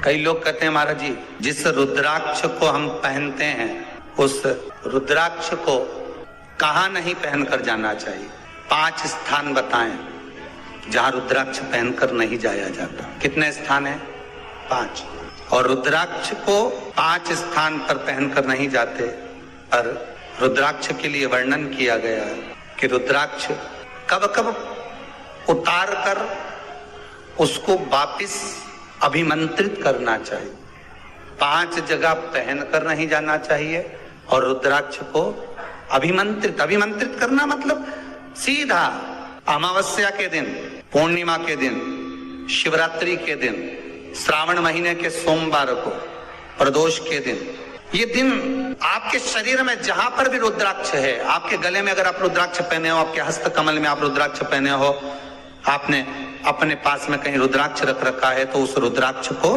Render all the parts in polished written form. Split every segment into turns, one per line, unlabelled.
कई लोग कहते हैं महाराज जी, जिस रुद्राक्ष को हम पहनते हैं उस रुद्राक्ष को कहाँ नहीं पहनकर जाना चाहिए। 5 स्थान बताएं जहां रुद्राक्ष पहनकर नहीं जाया जाता। कितने स्थान है? 5। और रुद्राक्ष को 5 स्थान पर पहनकर नहीं जाते, पर रुद्राक्ष के लिए वर्णन किया गया है कि रुद्राक्ष कब कब उतार कर उसको वापिस अभिमंत्रित करना चाहिए। 5 जगह पहनकर नहीं जाना चाहिए और रुद्राक्ष को अभिमंत्रित करना मतलब सीधा अमावस्या के दिन, पूर्णिमा के दिन, शिवरात्रि के दिन, श्रावण महीने के सोमवार को, प्रदोष के दिन, ये दिन आपके शरीर में जहां पर भी रुद्राक्ष है, आपके गले में अगर आप रुद्राक्ष पहने हो, आपके हस्त कमल में आप रुद्राक्ष पहने हो, आपने अपने पास में कहीं रुद्राक्ष रख रखा है, तो उस रुद्राक्ष को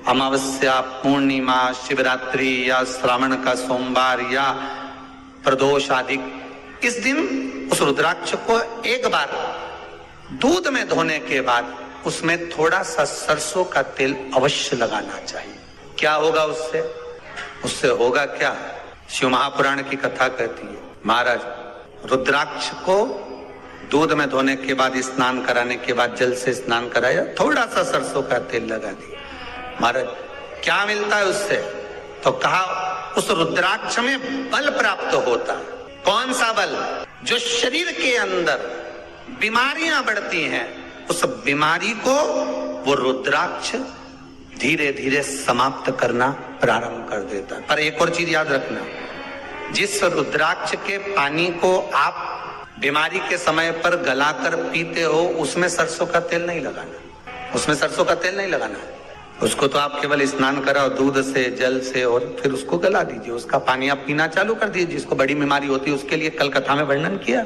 अमावस्या, पूर्णिमा, शिवरात्रि या श्रावण का सोमवार या प्रदोष आदि, इस दिन उस रुद्राक्ष को एक बार दूध में धोने के बाद उसमें थोड़ा सा सरसों का तेल अवश्य लगाना चाहिए। क्या होगा उससे? उससे होगा क्या? शिव महापुराण की कथा कहती है, महाराज रुद्राक्ष को दूध में धोने के बाद, स्नान कराने के बाद जल से स्नान कराया, थोड़ा सा सरसों का तेल लगा दिया। महाराज क्या मिलता है उससे? तो कहा उस रुद्राक्ष में बल प्राप्त होता है। कौन सा बल? जो शरीर के अंदर बीमारियां बढ़ती हैं, उस बीमारी को वो रुद्राक्ष धीरे धीरे समाप्त करना प्रारंभ कर देता है। पर एक और चीज याद रखना, जिस रुद्राक्ष के पानी को आप बीमारी के समय पर गलाकर पीते हो, उसमें सरसों का तेल नहीं लगाना, उसमें सरसों का तेल नहीं लगाना है। उसको तो आप केवल स्नान कराओ दूध से, जल से, और फिर उसको गला दीजिए, उसका पानी आप पीना चालू कर दीजिए। जिसको बड़ी बीमारी होती है उसके लिए कल कथा में वर्णन किया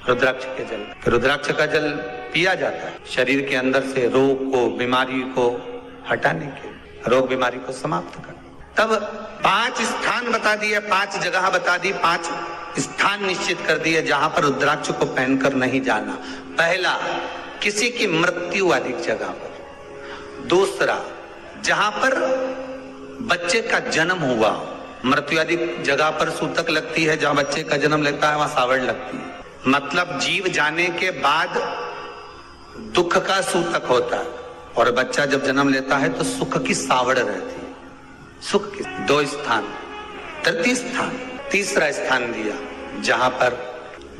रुद्राक्ष के जल। फिर रुद्राक्ष का जल पिया जाता है शरीर के अंदर से रोग को, बीमारी को हटाने के, रोग बीमारी को समाप्त कर। तब 5 स्थान बता दिए, 5 जगह बता दी, 5 स्थान निश्चित कर दिए जहां पर रुद्राक्ष को पहनकर नहीं जाना। पहला, किसी की मृत्यु वाली जगह पर। दूसरा, जहां पर बच्चे का जन्म हुआ, मृत्यु आदि जगह पर सूतक लगती है, जहां बच्चे का जन्म लेता है वहां सावड़ लगती है। मतलब जीव जाने के बाद दुख का सूतक होता है, और बच्चा जब जन्म लेता है तो सुख की सावड़ रहती है। सुख की 2 स्थान। तृतीय स्थान, तीसरा स्थान दिया जहां पर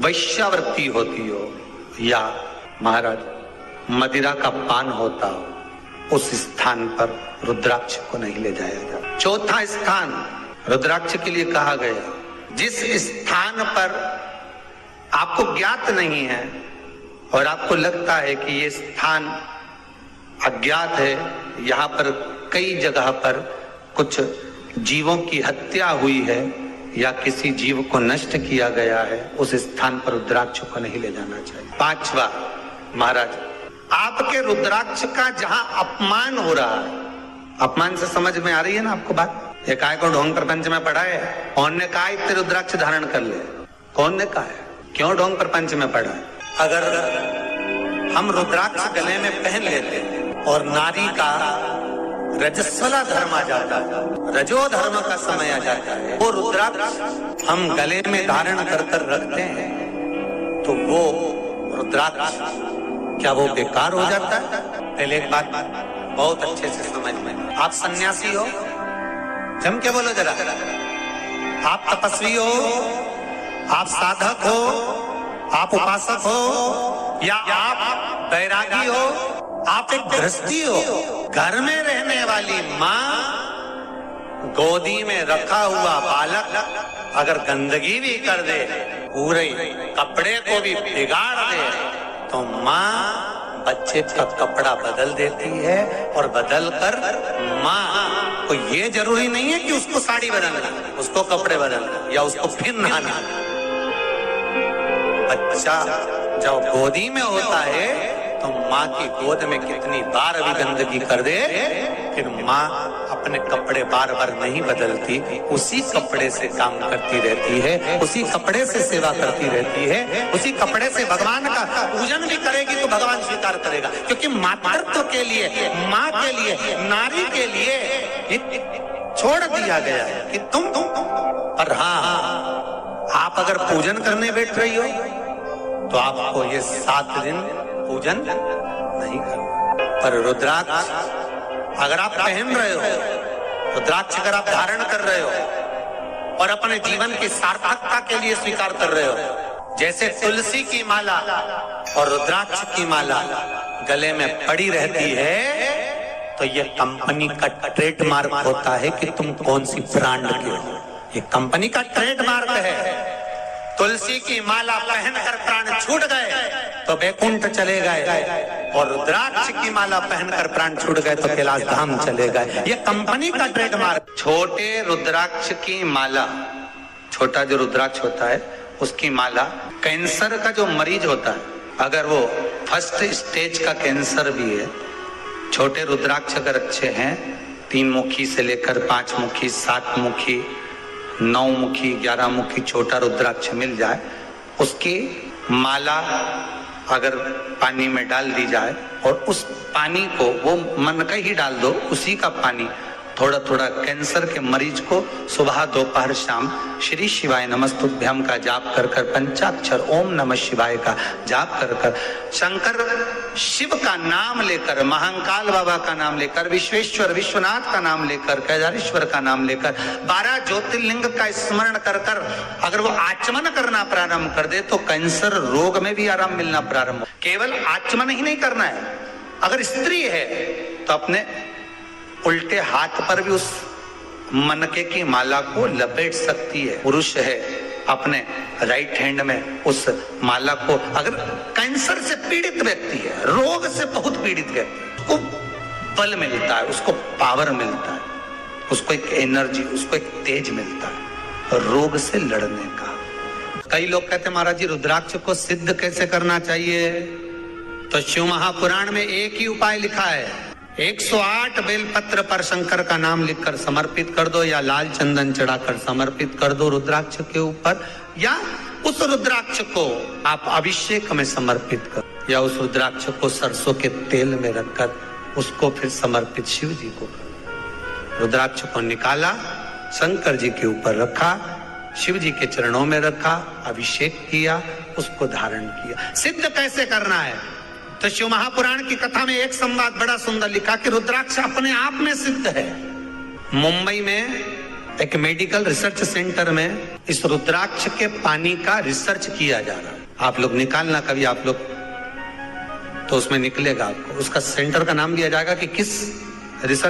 वैश्यावृत्ति होती हो या महाराज मदिरा का पान होता हो, उस स्थान पर रुद्राक्ष को नहीं ले जाया जाता। चौथा स्थान रुद्राक्ष के लिए कहा गया, जिस स्थान पर आपको ज्ञात नहीं है और आपको लगता है कि ये स्थान अज्ञात है, यहाँ पर कई जगह पर कुछ जीवों की हत्या हुई है या किसी जीव को नष्ट किया गया है, उस स्थान पर रुद्राक्ष को नहीं ले जाना चाहिए। 5वां, महाराज आपके रुद्राक्ष का जहां अपमान हो रहा है, अपमान से समझ में आ रही है ना आपको बात? ये काय को ढोंग प्रपंच में पढ़ा है, कौन ने कहा इतने रुद्राक्ष धारण कर ले? कौन ने कहा है? क्यों ढोंग प्रपंच में पढ़ा है? अगर हम रुद्राक्ष गले में पहन लेते और नारी का रजस्वला धर्म आ जाता है, रजो धर्म का समय आ जाता है, वो रुद्राक्ष हम गले में धारण कर कर रखते हैं, तो वो रुद्राक्ष क्या वो बेकार हो जाता है? पहले एक बात बहुत अच्छे से समझ में, आप सन्यासी हो, जम के बोलो जरा, आप तपस्वी हो, आप साधक हो, आप उपासक हो, या आप बैरागी हो, आप एक गृहस्थी हो, घर में रहने वाली माँ गोदी में रखा हुआ बालक अगर गंदगी भी कर दे, पूरे कपड़े को भी बिगाड़ दे, तो माँ बच्चे का कपड़ा बदल देती है, और बदल कर माँ को ये जरूरी नहीं है कि उसको साड़ी बदलना, उसको कपड़े बदलना या उसको फिर नहाना। बच्चा जब गोदी में होता है तो माँ की गोद में कितनी बार भी गंदगी कर दे, फिर माँ अपने कपड़े बार बार नहीं बदलती, उसी कपड़े से काम करती रहती है, उसी कपड़े से सेवा करती रहती है, उसी कपड़े से भगवान का पूजन भी करेगी तो भगवान स्वीकार करेगा। क्योंकि मातृत्व के लिए, माँ के लिए, नारी के लिए छोड़ दिया गया है कि तुम पर हाँ, आप अगर पूजन करने बैठ रही हो तो आपको ये 7 दिन पूजन नहीं करना। पर रुद्राक्ष अगर आप पहन रहे हो, रुद्राक्ष अगर आप धारण कर रहे हो और अपने जीवन की सार्थकता के लिए स्वीकार कर रहे हो, जैसे तुलसी की माला और रुद्राक्ष की माला गले में पड़ी रहती है, तो ये कंपनी का ट्रेडमार्क होता है कि तुम कौन सी ब्रांड के हो। ये कंपनी का ट्रेडमार्क है। तुलसी की माला पहनकर प्राण छूट गए तो वैकुंठ चले गए, और रुद्राक्ष की माला पहनकर प्राण छूट गए तो कैलाश धाम चले गए। ये कंपनी का ट्रेडमार्क। छोटे रुद्राक्ष की माला, छोटा जो रुद्राक्ष होता है उसकी माला, कैंसर का जो मरीज होता है, अगर वो फर्स्ट स्टेज का कैंसर भी है, छोटे रुद्राक्ष अगर अच्छे हैं, 3 मुखी से लेकर 5 मुखी, 7 मुखी, 9 मुखी, 11 मुखी छोटा रुद्राक्ष मिल जाए, उसकी माला अगर पानी में डाल दी जाए और उस पानी को वो मन का ही डाल दो, उसी का पानी थोड़ा थोड़ा कैंसर के मरीज को सुबह दोपहर शाम श्री शिवाय नमस्तुभ्यम का जाप कर कर, पंचाक्षर ओम नमः शिवाय का जाप कर कर, शंकर शिव का नाम लेकर, महाकाल बाबा का नाम लेकर, विश्वेश्वर विश्वनाथ का नाम लेकर, केदारेश्वर का नाम लेकर, 12 ज्योतिर्लिंग का स्मरण कर कर अगर वो आचमन करना प्रारंभ कर दे तो कैंसर रोग में भी आराम मिलना प्रारंभ हो। केवल आचमन ही नहीं करना है, अगर स्त्री है तो अपने उल्टे हाथ पर भी उस मनके की माला को लपेट सकती है। पुरुष है अपने राइट हैंड में उस माला को, अगर कैंसर से पीड़ित व्यक्ति है, रोग से बहुत पीड़ित व्यक्ति, उसको बल मिलता है, उसको पावर मिलता है, उसको एक एनर्जी, उसको एक तेज मिलता है रोग से लड़ने का। कई लोग कहते हैं महाराज जी रुद्राक्ष को सिद्ध कैसे करना चाहिए, तो शिव महापुराण में एक ही उपाय लिखा है, 108 बेलपत्र पर शंकर का नाम लिखकर समर्पित कर दो, या लाल चंदन चढ़ाकर समर्पित कर दो रुद्राक्ष के ऊपर, या उस रुद्राक्ष को आप अभिषेक में समर्पित कर, या उस रुद्राक्ष को सरसों के तेल में रखकर उसको फिर समर्पित शिव जी को कर। रुद्राक्ष को निकाला, शंकर जी के ऊपर रखा, शिव जी के चरणों में रखा, अभिषेक किया, उसको धारण किया। सिद्ध कैसे करना है, तो शिव महापुराण की कथा में एक संवाद बड़ा सुंदर लिखा कि रुद्राक्ष अपने आप में सिद्ध है। मुंबई में एक मेडिकल रिसर्च सेंटर में इस रुद्राक्ष के पानी का रिसर्च किया जा रहा है। आप लोग निकालना कभी, आप लोग तो उसमें निकलेगा आपको, उसका सेंटर का नाम दिया जाएगा कि किस रिसर्च